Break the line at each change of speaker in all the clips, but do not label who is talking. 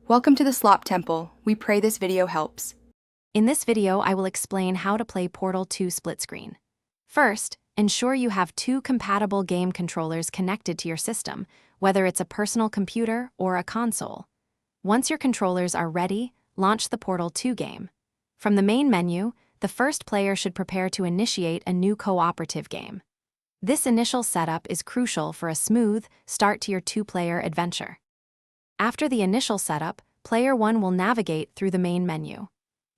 Welcome to the Slop Temple. We pray this video helps.
In this video, I will explain how to play Portal 2 split screen. First, ensure you have two compatible game controllers connected to your system, whether it's a personal computer or a console. Once your controllers are ready, launch the Portal 2 game. From the main menu, the first player should prepare to initiate a new cooperative game. This initial setup is crucial for a smooth start to your two-player adventure. After the initial setup, Player 1 will navigate through the main menu.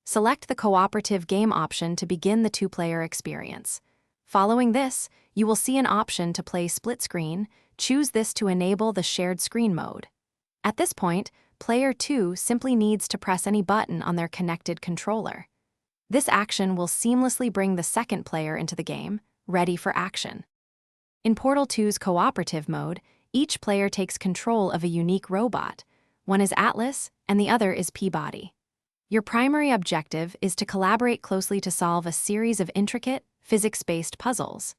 Select the cooperative game option to begin the two-player experience. Following this, you will see an option to play split screen. Choose this to enable the shared screen mode. At this point, Player 2 simply needs to press any button on their connected controller. This action will seamlessly bring the second player into the game, ready for action. In Portal 2's cooperative mode, each player takes control of a unique robot. One is Atlas, and the other is Peabody. Your primary objective is to collaborate closely to solve a series of intricate, physics-based puzzles.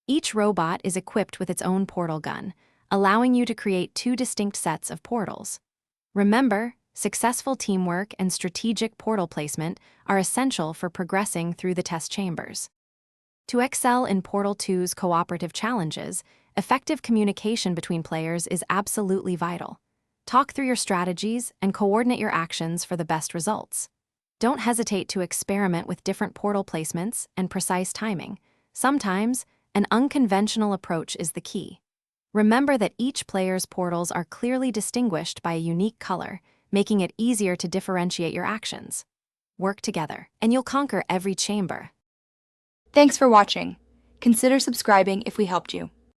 Each robot is equipped with its own portal gun, allowing you to create two distinct sets of portals. Remember, successful teamwork and strategic portal placement are essential for progressing through the test chambers. To excel in Portal 2's cooperative challenges, effective communication between players is absolutely vital. Talk through your strategies and coordinate your actions for the best results. Don't hesitate to experiment with different portal placements and precise timing. Sometimes, an unconventional approach is the key. Remember that each player's portals are clearly distinguished by a unique color, making it easier to differentiate your actions. Work together, and you'll conquer every chamber.
Thanks for watching. Consider subscribing if we helped you.